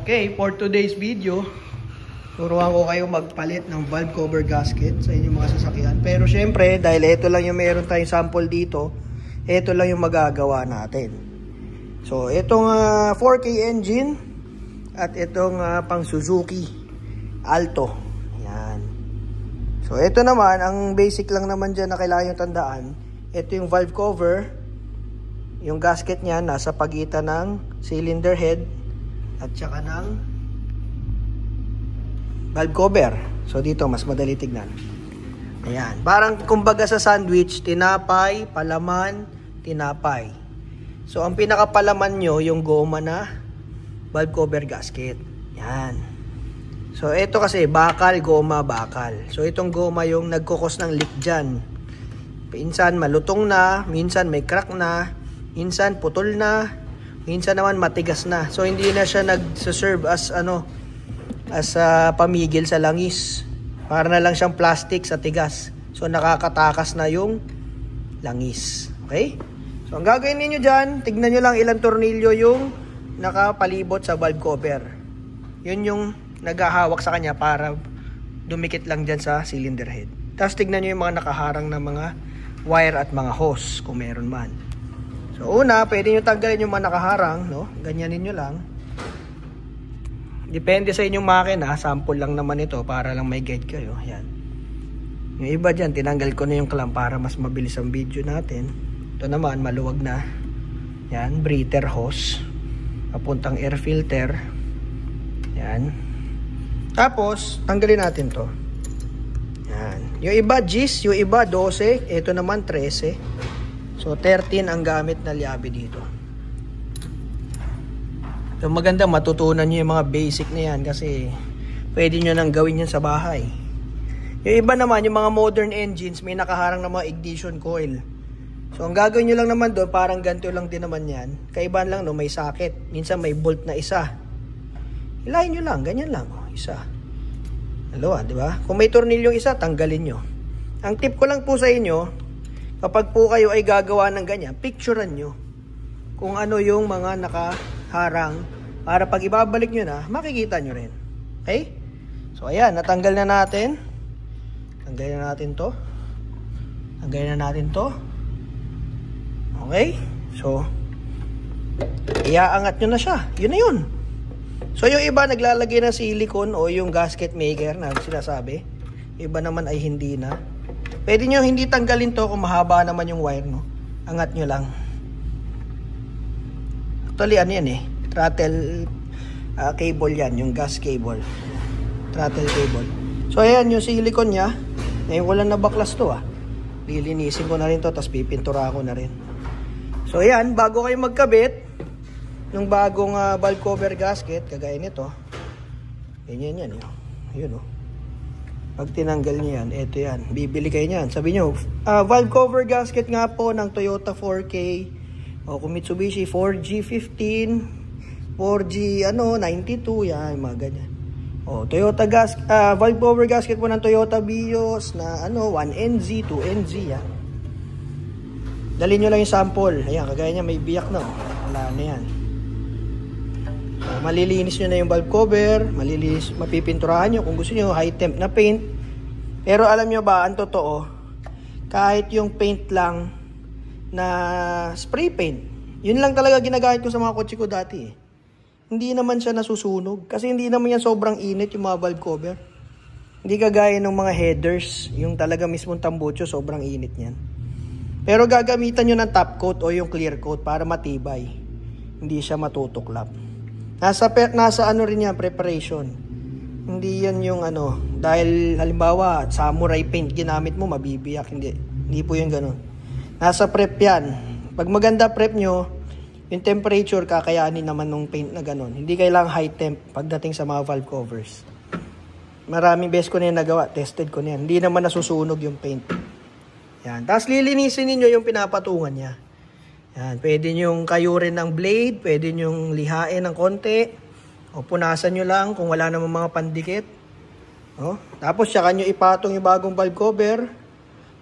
Okay, for today's video, turuan ko kayo magpalit ng valve cover gasket sa inyong mga sasakyan. Pero syempre, dahil ito lang yung meron tayong sample dito, ito lang yung magagawa natin. So, itong 4K engine at itong pang Suzuki Alto. Yan. So, ito naman, ang basic lang naman dyan na kailangan yung tandaan. Ito yung valve cover. Yung gasket niya nasa pagitan ng cylinder head at saka ng valve cover. So dito mas madali tignan. Ayan, parang kumbaga sa sandwich, tinapay, palaman, tinapay. So ang pinakapalaman nyo yung goma na valve cover gasket. Yan. So ito kasi bakal, goma, bakal. So itong goma yung nagkukos ng leak dyan. Minsan malutong na, minsan may crack na, minsan putol na, minsan naman matigas na. So hindi na siya nagse-serve as pamigil sa langis. Para na lang siyang plastic sa tigas. So nakakatakas na yung langis. Okay? So ang gagawin niyo diyan, tignan niyo lang ilang tornilyo yung nakapalibot sa valve cover. Yun yung naghahawak sa kanya para dumikit lang diyan sa cylinder head. Tapos tignan niyo yung mga nakaharang na mga wire at mga hose kung meron man. So una, pwede nyo tanggalin yung mga nakaharang, no? Ganyanin nyo lang. Depende sa inyong makina, sample lang naman ito para lang may guide kayo. Yan. Yung iba dyan, tinanggal ko na yung clamp para mas mabilis ang video natin. Ito naman, maluwag na. Yan, breather hose. Papuntang air filter. Yan. Tapos, tanggalin natin to. Yan. Yung iba G's, yung iba 12, ito naman 13. So 13 ang gamit na liabe dito. So maganda matutunan nyo yung mga basic na yan kasi pwede nyo nang gawin yan sa bahay. Yung iba naman, yung mga modern engines, may nakaharang na mga ignition coil. So ang gagawin nyo lang naman doon, parang ganito lang din naman yan. Kaibahan lang, no, may socket. Minsan may bolt na isa. Hilahin nyo lang, ganyan lang. Isa. Dalawa, di ba? Kung may tornilyong isa, tanggalin nyo. Ang tip ko lang po sa inyo, kapag po kayo ay gagawa ng ganyan, picturean nyo kung ano yung mga nakaharang para pag ibabalik nyo na, makikita nyo rin. Okay? So ayan, natanggal na natin. Tanggalin na natin to. Tanggalin na natin to. Okay? So, iaangat nyo na siya. Yun na yun. So yung iba naglalagay ng silicone o yung gasket maker na sinasabi. Iba naman ay hindi na. Pwede nyo hindi tanggalin to kung mahaba naman yung wire, no? Angat nyo lang. Actually, ano yan eh? Throttle cable yan, yung gas cable. Throttle cable. So, ayan yung silicone nya. Ngayon ko lang nabaklas to Lilinisin ko na rin to, tapos pipintura ko na rin. So, ayan, bago kayo magkabit, yung bagong valve cover gasket, kagaya nito. Ganyan yan, yun Pag tinanggal nyo yan, eto yan. Bibili kayo yan. Sabi nyo, valve cover gasket nga po ng Toyota 4K o kung Mitsubishi 4G15, 4G 92, yan, mga ganyan. O, Toyota valve cover gasket po ng Toyota Vios na 1NZ, 2NZ, yan. Dali nyo lang yung sample. Ayan, kagaya niya may biyak na. Wala na yan. Malilinis nyo na yung valve cover, malilinis, mapipinturahan nyo kung gusto nyo high temp na paint. Pero alam nyo ba, ang totoo, kahit yung paint lang na spray paint, yun lang talaga ginagamit ko sa mga kotse ko dati Hindi naman siya nasusunog kasi hindi naman yan sobrang init yung mga valve cover. Hindi kagaya ng mga headers, yung talaga mismong tambucho, sobrang init niyan. Pero gagamitan nyo ng top coat o yung clear coat para matibay. Hindi siya matutuklap. Nasa ano rin yan, preparation. Hindi yan yung dahil halimbawa samurai paint ginamit mo, mabibiyak. Hindi po yung ganun. Nasa prep yan. Pag maganda prep nyo, yung temperature kakayanin naman ng paint na ganun. Hindi kailangang high temp pagdating sa mga valve covers. Maraming beses ko na yung nagawa, tested ko na yan. Hindi naman nasusunog yung paint. Yan. Tapos lilinisin niyo yung pinapatungan niya. Yan, pwede nyong kayurin ng blade, pwede nyong lihain ng konti, o punasan nyo lang kung wala namang mga pandikit. Tapos saka nyo ipatong yung bagong valve cover.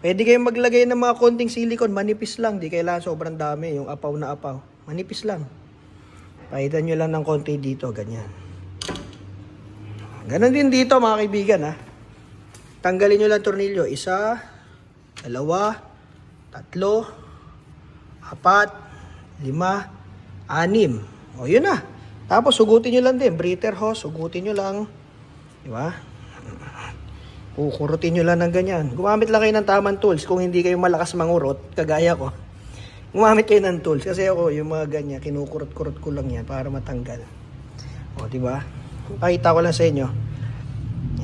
Pwede kayong maglagay ng mga konting silicone, manipis lang, di kailangan sobrang dami, yung apaw na apaw. Manipis lang. Pahitan nyo lang ng konti dito, ganyan. Ganon din dito mga kaibigan ha. Tanggalin nyo lang tornilyo. 1, 2, 3, 4, 5, 6. O yun na. Tapos sugutin nyo lang din. Breather hose, sugutin nyo lang. Diba? Kukurutin nyo lang ng ganyan. Gumamit lang kayo ng tamang tools. Kung hindi kayo malakas mangurot, kagaya ko. Gumamit kayo ng tools. Kasi ako, yung mga ganyan, kinukurot-kurot ko lang yan para matanggal. O, diba? Pakita ko lang sa inyo.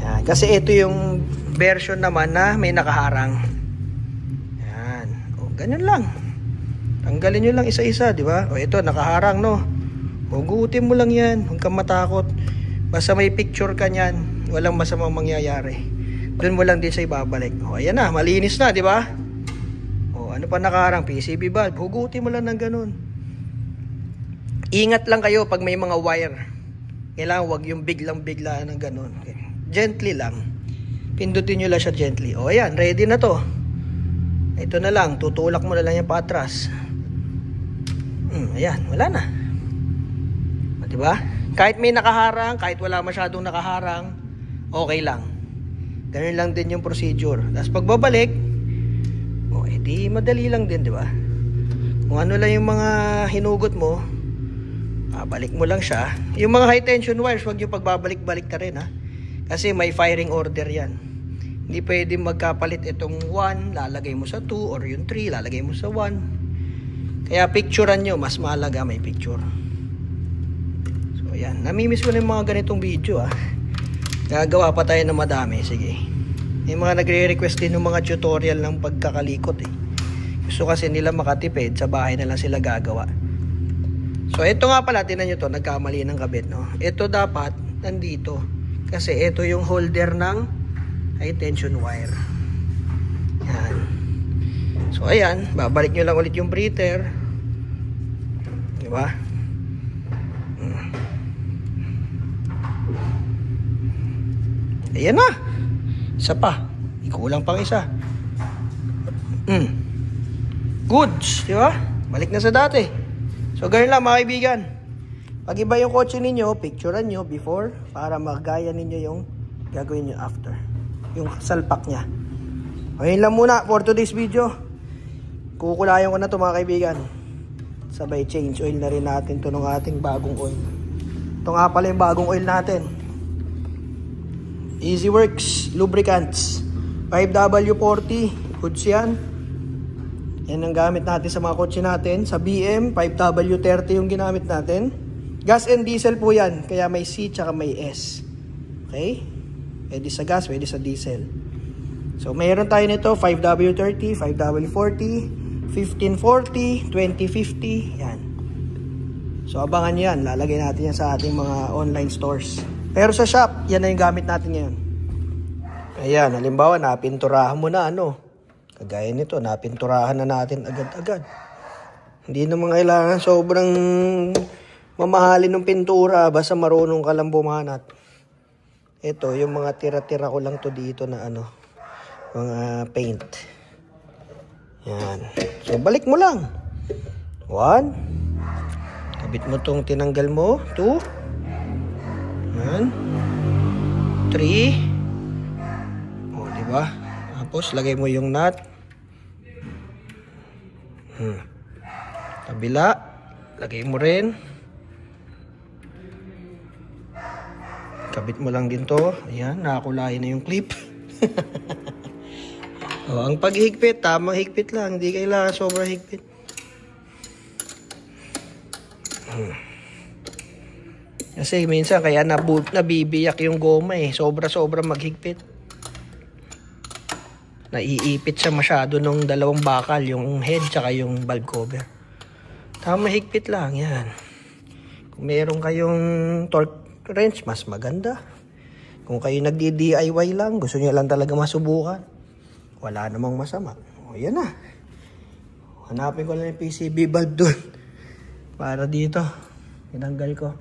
Yan. Kasi ito yung version naman na may nakaharang. Yan. O, ganyan lang. Tanggalin nyo lang isa-isa, diba? O, ito, nakaharang, no? Hugutin mo lang yan. Huwag kang matakot. Basta may picture ka niyan, walang masamang mangyayari. Doon mo lang din sa ibabalik. O, ayan na. Malinis na, diba? O, ano pa nakaharang? PCB valve. Hugutin mo lang ng ganun. Ingat lang kayo pag may mga wire. Kailangan wag yung biglang-bigla ng ganun. Okay. Gently lang. Pindutin nyo lang siya gently. O ayan, ready na to. Ito na lang, tutulak mo na lang yan patras. Ayan, wala na. O, diba? Kahit may nakaharang, kahit wala masyadong nakaharang, okay lang. Ganun lang din yung procedure. Tapos pagbabalik, o edi madali lang din, diba? Kung ano lang yung mga hinugot mo, balik mo lang siya. Yung mga high tension wires, huwag yung pagbabalik-balik na rin ha. Kasi may firing order yan. Hindi pwede magkapalit itong 1, lalagay mo sa 2, or yung 3, lalagay mo sa 1. Kaya picturean nyo, mas mahalaga may picture. So ayan, namimiss ko na yung mga ganitong video ha. Gagawa pa tayo ng madami, sige. May mga nagre-request din ng mga tutorial ng pagkakalikot eh. Gusto kasi nila makatipid, sa bahay na lang sila gagawa. So, ito nga pala, tinan nyo to, nagkamali ng kabit, no? Ito dapat, nandito. Kasi ito yung holder ng high tension wire. Yan. So, ayan, babalik nyo lang ulit yung breather. Diba? Ayan na. Isa pa. Ikulang pang isa. Goods, diba? Balik na sa dati. So, ganun lang mga kaibigan. Pag iba yung kotse ninyo, picturean nyo before para magaya ninyo yung gagawin nyo after. Yung salpak nya. Ayun lang muna for today's video. Kukulayan ko na to mga kaibigan. Sabay change oil na rin natin to ng ating bagong oil. Ito nga pala yung bagong oil natin. Easy Works Lubricants 5W40. Goods yan. Yan ang gamit natin sa mga kotse natin. Sa BM, 5W30 yung ginamit natin. Gas and diesel po yan. Kaya may C tsaka may S. Okay? Pwede sa gas, pwede sa diesel. So, mayroon tayo nito. 5W30, 5W40, 1540, 2050. Yan. So, abangan nyo yan. Lalagay natin yan sa ating mga online stores. Pero sa shop, yan na yung gamit natin ngayon. Ayan, halimbawa, napinturahan mo na ano. Kagaya nito, napinturahan na natin agad-agad. Hindi naman kailangan sobrang mamahalin ng pintura basta marunong ka lang bumanat. Ito, yung mga tira-tira ko lang to dito na ano, mga paint. Yan. So, balik mo lang. 1. Kabit mo tong tinanggal mo. 2. Yan. 3. O, diba? Tapos, lagay mo yung nut. Kabila. Lagay mo rin. Kabit mo lang din to. Ayan, nakakulay na yung clip. O, ang paghigpit, tamang higpit lang. Hindi kailangan sobrang higpit. Kasi minsan kaya nabibiyak yung goma eh. Sobra-sobra maghigpit. Naiipit siya masyado nung dalawang bakal, yung head tsaka yung valve cover. Tama higpit lang, yan. Kung meron kayong torque wrench, mas maganda. Kung kayo nagdi-DIY lang, gusto niyo lang talaga masubukan, wala namang masama. O, yan na. Hanapin ko lang yung PCB valve dun. Para dito. Tinanggal ko.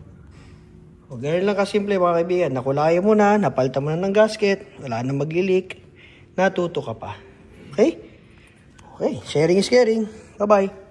O, ganyan lang kasimple mga kaibigan. Nakulayan mo na, napalta mo na ng gasket, wala na magli-leak. Natuto ka pa. Okay? Okay, sharing is caring. Bye-bye.